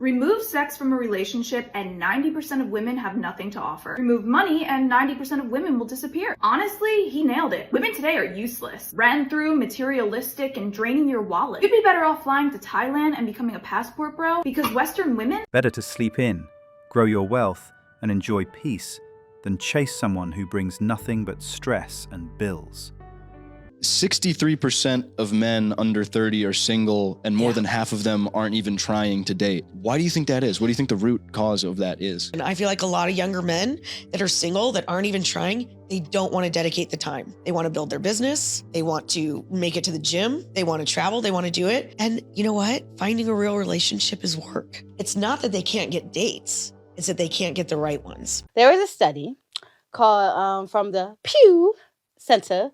Remove sex from a relationship and 90% of women have nothing to offer. Remove money and 90% of women will disappear. Honestly, he nailed it. Women today are useless. Ran through, materialistic, and draining your wallet. You'd be better off flying to Thailand and becoming a passport bro, because Western women... Better to sleep in, grow your wealth, and enjoy peace than chase someone who brings nothing but stress and bills. 63% of men under 30 are single, and more than half of them aren't even trying to date. Why do you think that is? What do you think the root cause of that is? And I feel like a lot of younger men that are single, that aren't even trying, they don't want to dedicate the time. They want to build their business. They want to make it to the gym. They want to travel. They want to do it. And you know what? Finding a real relationship is work. It's not that they can't get dates. It's that they can't get the right ones. There was a study called from the Pew Center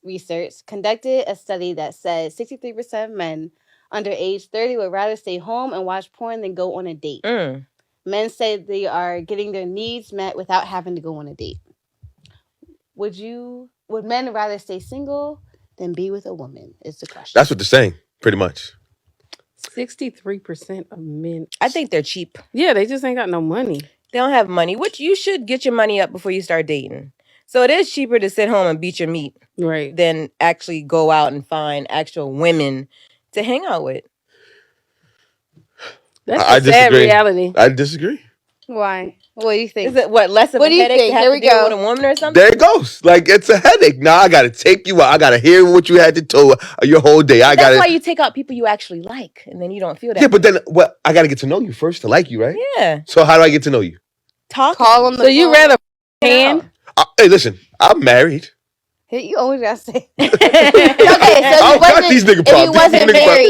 Research conducted a study that said 63% of men under age 30 would rather stay home and watch porn than go on a date. Men say they are getting their needs met without having to go on a date. Would men rather stay single than be with a woman is the question. That's what they're saying, pretty much. 63% of men. I think they're cheap. Yeah, they just ain't got no money. They don't have money, which you should get your money up before you start dating. So it is cheaper to sit home and beat your meat than actually go out and find actual women to hang out with. That's a sad reality. I disagree. Why? What do you think? Is it less of a headache to have to deal with a woman or something? There it goes. Like, it's a headache. Now I got to take you out. I got to hear what you had to tell your whole day. That's why you take out people you actually like, and then you don't feel that. Yeah, but then I got to get to know you first to like you, right? Yeah. So how do I get to know you? Call them. So you rather hand? Hey, listen, I'm married. Hey, you always gotta say. Okay, so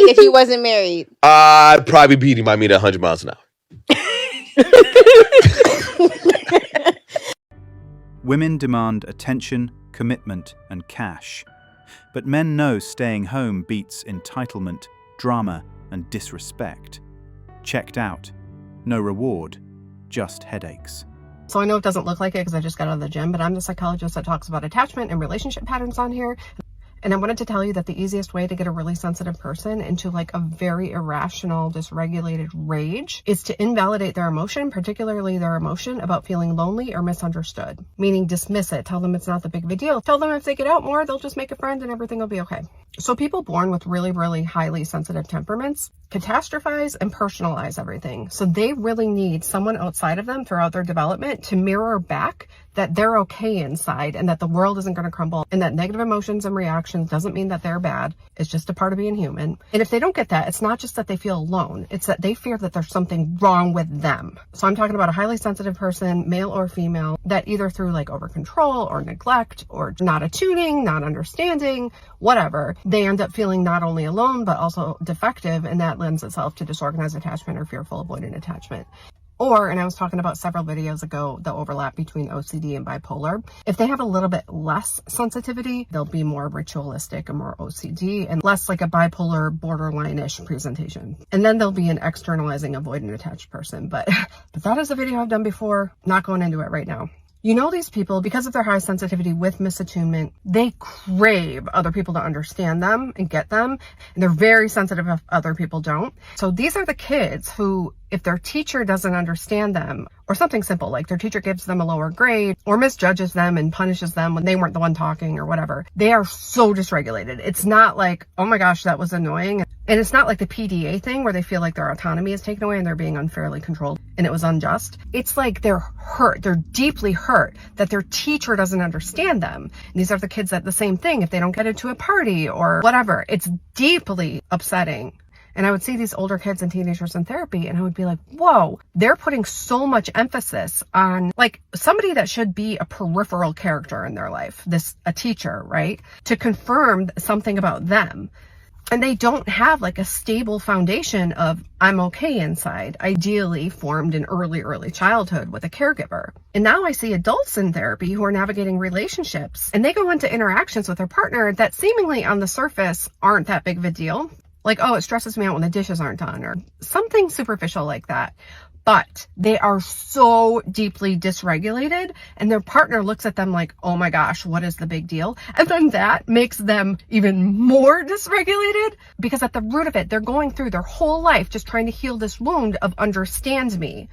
if you wasn't married, I'd probably beat him by me at 100 miles an hour. Women demand attention, commitment, and cash. But men know staying home beats entitlement, drama, and disrespect. Checked out. No reward, just headaches. So I know it doesn't look like it because I just got out of the gym, but I'm the psychologist that talks about attachment and relationship patterns on here. And I wanted to tell you that the easiest way to get a really sensitive person into like a very irrational, dysregulated rage is to invalidate their emotion, particularly their emotion about feeling lonely or misunderstood. Meaning dismiss it, tell them it's not the big of a deal. Tell them if they get out more, they'll just make a friend and everything will be okay. So people born with really, really highly sensitive temperaments catastrophize and personalize everything. So they really need someone outside of them throughout their development to mirror back that they're okay inside and that the world isn't going to crumble and that negative emotions and reactions doesn't mean that they're bad. It's just a part of being human. And if they don't get that, it's not just that they feel alone. It's that they fear that there's something wrong with them. So I'm talking about a highly sensitive person, male or female, that either through like over control or neglect or not attuning, not understanding, whatever, they end up feeling not only alone, but also defective. And that lends itself to disorganized attachment or fearful avoidant attachment. Or, and I was talking about several videos ago, the overlap between OCD and bipolar. If they have a little bit less sensitivity, they'll be more ritualistic and more OCD and less like a bipolar borderline-ish presentation. And then they'll be an externalizing avoidant attached person. But that is a video I've done before, not going into it right now. You know, these people, because of their high sensitivity with misattunement, they crave other people to understand them and get them. And they're very sensitive if other people don't. So these are the kids who, if their teacher doesn't understand them, or something simple, like their teacher gives them a lower grade or misjudges them and punishes them when they weren't the one talking or whatever, they are so dysregulated. It's not like, oh my gosh, that was annoying. And it's not like the PDA thing where they feel like their autonomy is taken away and they're being unfairly controlled and it was unjust. It's like they're hurt. They're deeply hurt that their teacher doesn't understand them. And these are the kids that the same thing, if they don't get into a party or whatever, it's deeply upsetting. And I would see these older kids and teenagers in therapy and I would be like, whoa, they're putting so much emphasis on like somebody that should be a peripheral character in their life, a teacher, right? To confirm something about them. And they don't have like a stable foundation of I'm okay inside, ideally formed in early childhood with a caregiver. And now I see adults in therapy who are navigating relationships and they go into interactions with their partner that seemingly on the surface aren't that big of a deal. Like, oh, it stresses me out when the dishes aren't done or something superficial like that. but they are so deeply dysregulated and their partner looks at them like, oh my gosh, what is the big deal? And then that makes them even more dysregulated because at the root of it, they're going through their whole life just trying to heal this wound of understand me.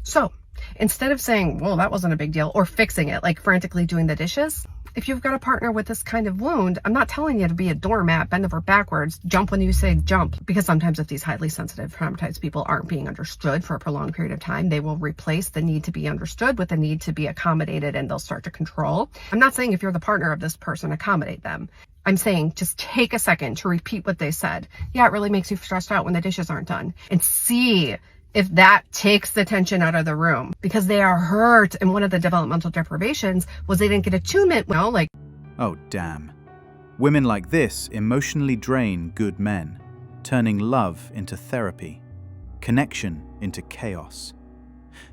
So instead of saying, well, that wasn't a big deal, or fixing it, like frantically doing the dishes, if you've got a partner with this kind of wound, I'm not telling you to be a doormat, bend over backwards, jump when you say jump, because sometimes if these highly sensitive, traumatized people aren't being understood for a prolonged period of time, they will replace the need to be understood with the need to be accommodated, and they'll start to control. I'm not saying if you're the partner of this person, accommodate them. I'm saying just take a second to repeat what they said. Yeah, it really makes you stressed out when the dishes aren't done. And see if that takes the tension out of the room, because they are hurt. And one of the developmental deprivations was they didn't get attunement. Well, like, oh damn. Women like this emotionally drain good men, turning love into therapy, connection into chaos.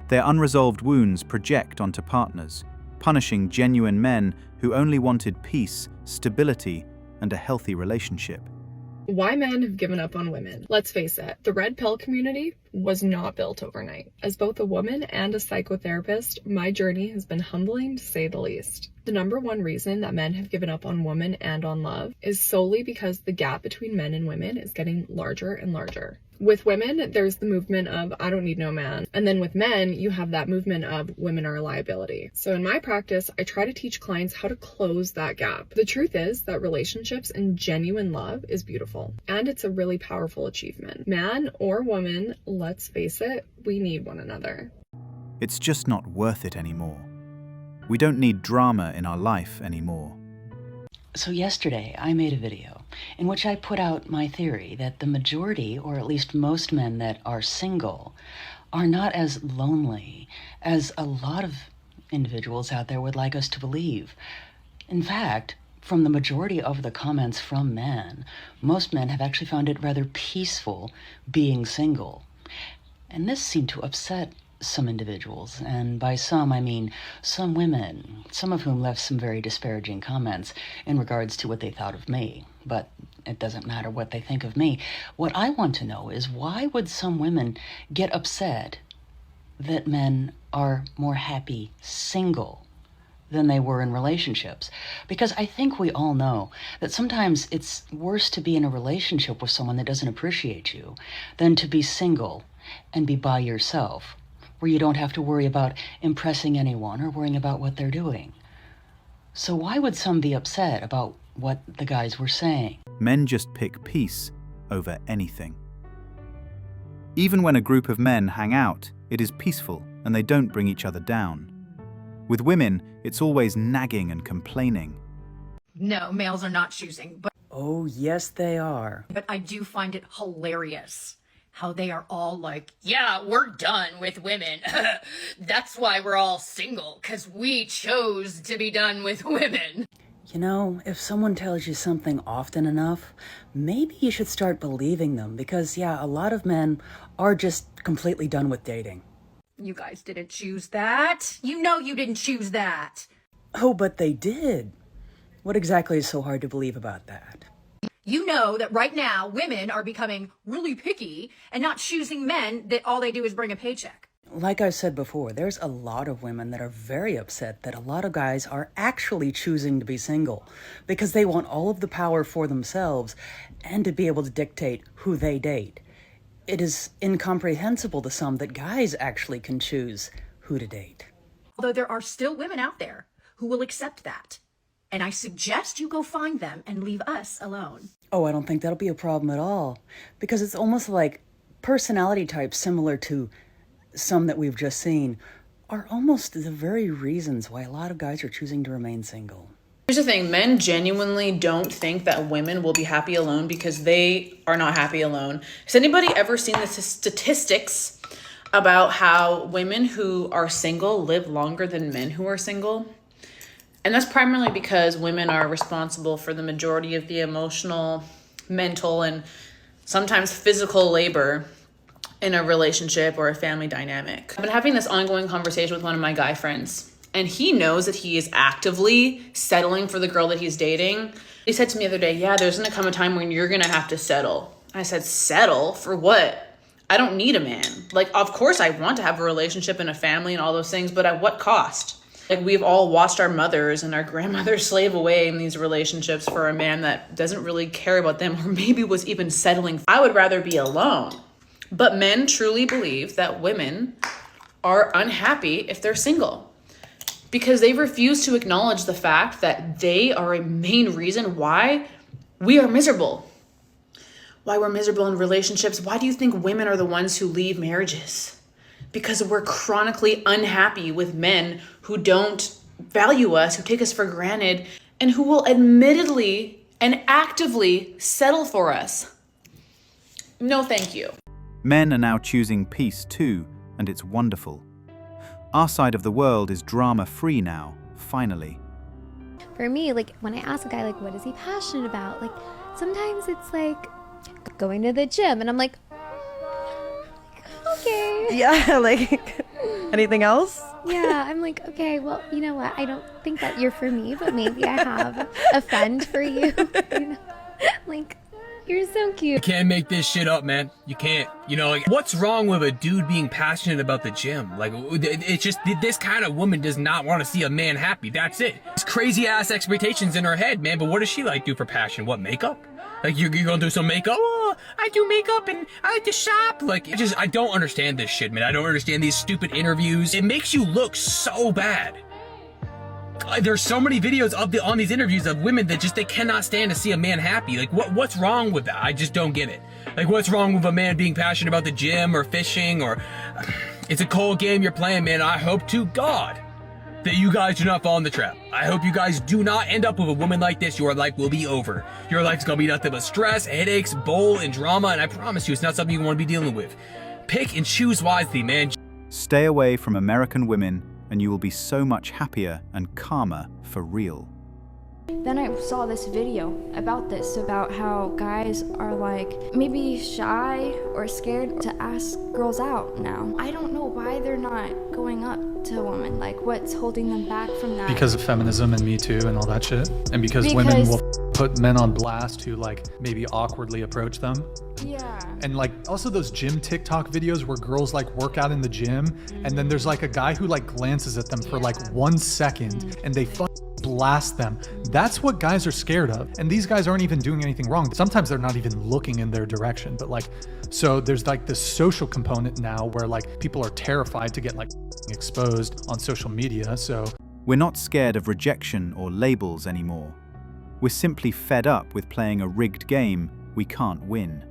Their unresolved wounds project onto partners, punishing genuine men who only wanted peace, stability, and a healthy relationship. Why men have given up on women. Let's face it, the red pill community was not built overnight. As both a woman and a psychotherapist, my journey has been humbling to say the least. The number one reason that men have given up on women and on love is solely because the gap between men and women is getting larger and larger. With women, there's the movement of, I don't need no man. And then with men, you have that movement of women are a liability. So in my practice, I try to teach clients how to close that gap. The truth is that relationships and genuine love is beautiful. And it's a really powerful achievement. Man or woman, let's face it, we need one another. It's just not worth it anymore. We don't need drama in our life anymore. So yesterday, I made a video in which I put out my theory that the majority, or at least most men that are single, are not as lonely as a lot of individuals out there would like us to believe. In fact, from the majority of the comments from men, most men have actually found it rather peaceful being single. And this seemed to upset some individuals, and by some I mean some women, some of whom left some very disparaging comments in regards to what they thought of me. But it doesn't matter what they think of me. What I want to know is, why would some women get upset that men are more happy single than they were in relationships? Because I think we all know that sometimes it's worse to be in a relationship with someone that doesn't appreciate you than to be single and be by yourself, where you don't have to worry about impressing anyone or worrying about what they're doing. So why would some be upset about what the guys were saying? Men just pick peace over anything. Even when a group of men hang out, it is peaceful and they don't bring each other down. With women, it's always nagging and complaining. No, males are not choosing, but Oh, yes, they are. I do find it hilarious how they are all like, yeah, we're done with women. That's why we're all single, because we chose to be done with women. You know, if someone tells you something often enough, maybe you should start believing them, because, yeah, a lot of men are just completely done with dating. You guys didn't choose that. You know you didn't choose that. Oh, but they did. What exactly is so hard to believe about that? You know that right now women are becoming really picky and not choosing men that all they do is bring a paycheck. Like I said before, there's a lot of women that are very upset that a lot of guys are actually choosing to be single because they want all of the power for themselves and to be able to dictate who they date. It is incomprehensible to some that guys actually can choose who to date. Although there are still women out there who will accept that. And I suggest you go find them and leave us alone. Oh, I don't think that'll be a problem at all, because it's almost like personality types similar to some that we've just seen are almost the very reasons why a lot of guys are choosing to remain single. Here's the thing, men genuinely don't think that women will be happy alone because they are not happy alone. Has anybody ever seen the statistics about how women who are single live longer than men who are single? And that's primarily because women are responsible for the majority of the emotional, mental, and sometimes physical labor in a relationship or a family dynamic. I've been having this ongoing conversation with one of my guy friends, and he knows that he is actively settling for the girl that he's dating. He said to me the other day, yeah, there's gonna come a time when you're gonna have to settle. I said, settle? For what? I don't need a man. Like, of course I want to have a relationship and a family and all those things, but at what cost? Like, we've all watched our mothers and our grandmothers slave away in these relationships for a man that doesn't really care about them, or maybe was even settling. I would rather be alone. But men truly believe that women are unhappy if they're single, because they refuse to acknowledge the fact that they are a main reason why we are miserable. Why we're miserable in relationships. Why do you think women are the ones who leave marriages? Because we're chronically unhappy with men who don't value us, who take us for granted, and who will admittedly and actively settle for us. No, thank you. Men are now choosing peace too, and it's wonderful. Our side of the world is drama-free now, finally. For me, like, when I ask a guy, like, what is he passionate about? Like, sometimes it's like going to the gym, and I'm like, okay. Yeah, like, anything else? Yeah, I'm like, okay, well, you know what? I don't think that you're for me, but maybe I have a friend for you. You know? Like, you're so cute. You can't make this shit up, man. You can't. You know, like, what's wrong with a dude being passionate about the gym? Like, it's just, this kind of woman does not want to see a man happy. That's it. It's crazy ass expectations in her head, man. But what does she like do for passion? What, makeup? Like, you're gonna do some makeup? Oh, I do makeup and I like to shop. Like, I don't understand this shit, man. I don't understand these stupid interviews. It makes you look so bad. There's so many videos on these interviews of women that just, they cannot stand to see a man happy. Like, what's wrong with that? I just don't get it. Like, what's wrong with a man being passionate about the gym or fishing, or it's a cold game you're playing, man. I hope to God that you guys do not fall in the trap. I hope you guys do not end up with a woman like this. Your life will be over. Your life's gonna be nothing but stress, headaches, bull, and drama, and I promise you, it's not something you want to be dealing with. Pick and choose wisely, man. Stay away from American women, and you will be so much happier and calmer for real. Then I saw this video about how guys are like maybe shy or scared to ask girls out now. I don't know why they're not going up to a woman. Like, what's holding them back from that? Because of feminism and Me Too and all that shit. And because women will put men on blast who like maybe awkwardly approach them. Yeah. And like also those gym TikTok videos where girls like work out in the gym and then there's like a guy who like glances at them for like 1 second and they blast them. That's what guys are scared of. And these guys aren't even doing anything wrong. Sometimes they're not even looking in their direction. But like, so there's like this social component now where like people are terrified to get like exposed on social media. So we're not scared of rejection or labels anymore. We're simply fed up with playing a rigged game we can't win.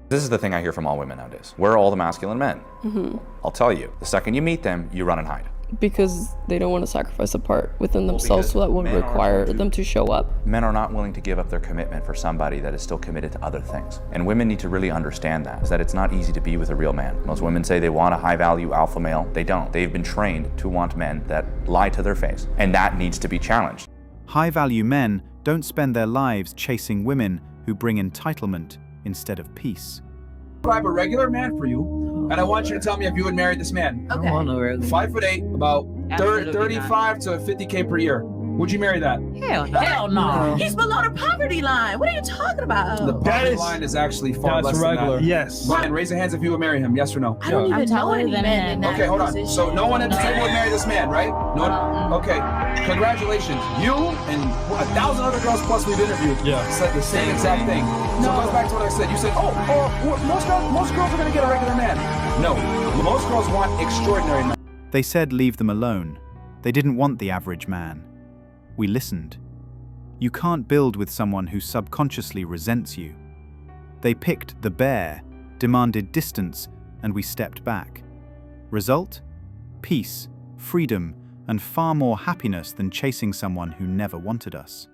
This is the thing I hear from all women nowadays. We're all the masculine men. Mm-hmm. I'll tell you, the second you meet them, you run and hide. Because they don't want to sacrifice a part within themselves, so that would require them to show up. Men are not willing to give up their commitment for somebody that is still committed to other things. And women need to really understand that, is that it's not easy to be with a real man. Most women say they want a high-value alpha male. They don't. They've been trained to want men that lie to their face, and that needs to be challenged. High-value men don't spend their lives chasing women who bring entitlement instead of peace. I have a regular man for you, and I want you to tell me if you would marry this man. Okay. 5'8", about 35 to 50K per year. Would you marry that? Hell no. He's below the poverty line. What are you talking about? The poverty line is actually far less regular. than that. Yes. Brian, raise your hands if you would marry him. Yes or no? I don't even know any men in that Okay, hold on. position. So no one at the table would marry this man, right? No one? Okay. Congratulations. You and 1,000 other girls plus we've interviewed said the same exact thing. So it goes back to what I said. You said, most girls are going to get a regular man. No. Most girls want extraordinary men. They said leave them alone. They didn't want the average man. We listened. You can't build with someone who subconsciously resents you. They picked the bear, demanded distance, and we stepped back. Result? Peace, freedom, and far more happiness than chasing someone who never wanted us.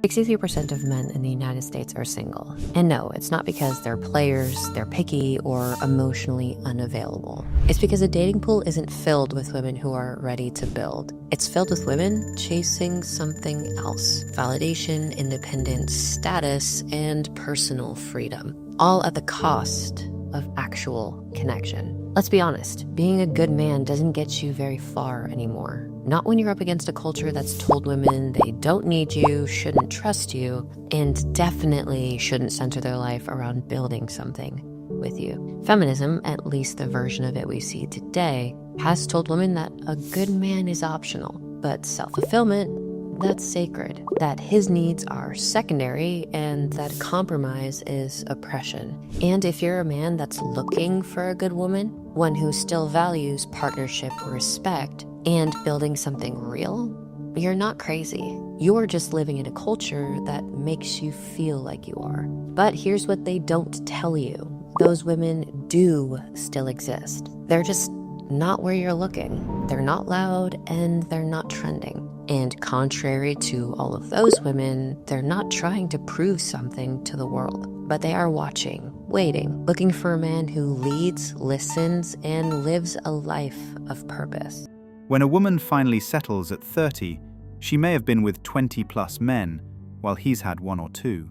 63% of men in the United States are single. And no, it's not because they're players, they're picky, or emotionally unavailable. It's because the dating pool isn't filled with women who are ready to build. It's filled with women chasing something else. Validation, independence, status, and personal freedom. All at the cost of actual connection. Let's be honest, being a good man doesn't get you very far anymore. Not when you're up against a culture that's told women they don't need you, shouldn't trust you, and definitely shouldn't center their life around building something. with you. Feminism, at least the version of it we see today, has told women that a good man is optional, but self-fulfillment, that's sacred, that his needs are secondary, and that compromise is oppression. And if you're a man that's looking for a good woman, one who still values partnership, respect, and building something real, you're not crazy. You're just living in a culture that makes you feel like you are. But here's what they don't tell you. Those women do still exist. They're just not where you're looking. They're not loud, and they're not trending. And contrary to all of those women, they're not trying to prove something to the world, but they are watching, waiting, looking for a man who leads, listens, and lives a life of purpose. When a woman finally settles at 30, she may have been with 20+ men, while he's had 1 or 2.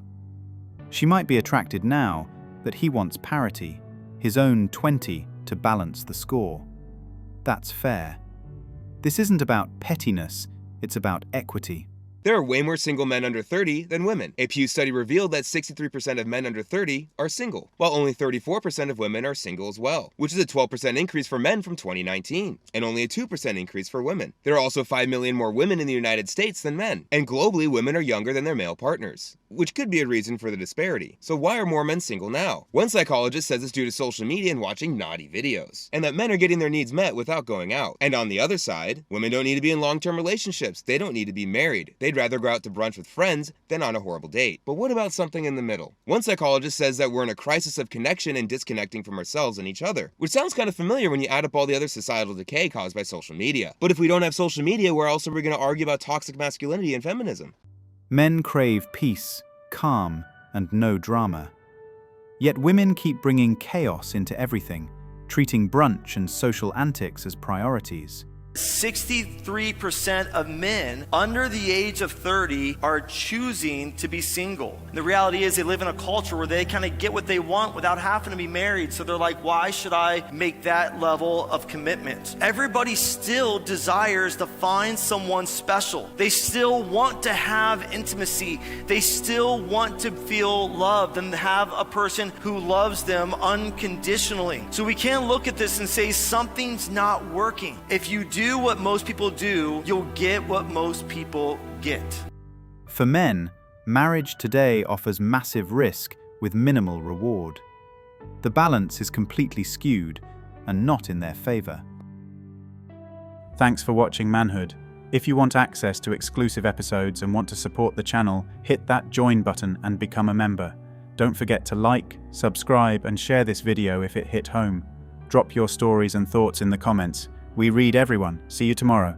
She might be attracted now, but he wants parity, his own 20 to balance the score. That's fair. This isn't about pettiness, it's about equity. There are way more single men under 30 than women. A Pew study revealed that 63% of men under 30 are single, while only 34% of women are single as well, which is a 12% increase for men from 2019, and only a 2% increase for women. There are also 5 million more women in the United States than men, and globally women are younger than their male partners, which could be a reason for the disparity. So why are more men single now? One psychologist says it's due to social media and watching naughty videos, and that men are getting their needs met without going out. And on the other side, women don't need to be in long-term relationships. They don't need to be married. They'd rather go out to brunch with friends than on a horrible date. But what about something in the middle? One psychologist says that we're in a crisis of connection and disconnecting from ourselves and each other, which sounds kind of familiar when you add up all the other societal decay caused by social media. But if we don't have social media, where else are we going to argue about toxic masculinity and feminism? Men crave peace, calm, and no drama. Yet women keep bringing chaos into everything, treating brunch and social antics as priorities. 63% of men under the age of 30 are choosing to be single. And the reality is they live in a culture where they kind of get what they want without having to be married. So they're like, why should I make that level of commitment? Everybody still desires to find someone special. They still want to have intimacy. They still want to feel loved and have a person who loves them unconditionally. So we can't look at this and say something's not working. If you do what most people do, you'll get what most people get. For men, marriage today offers massive risk with minimal reward. The balance is completely skewed and not in their favor. Thanks for watching Manhood. If you want access to exclusive episodes and want to support the channel, hit that join button and become a member. Don't forget to like, subscribe, and share this video if it hit home. Drop your stories and thoughts in the comments. We read everyone. See you tomorrow.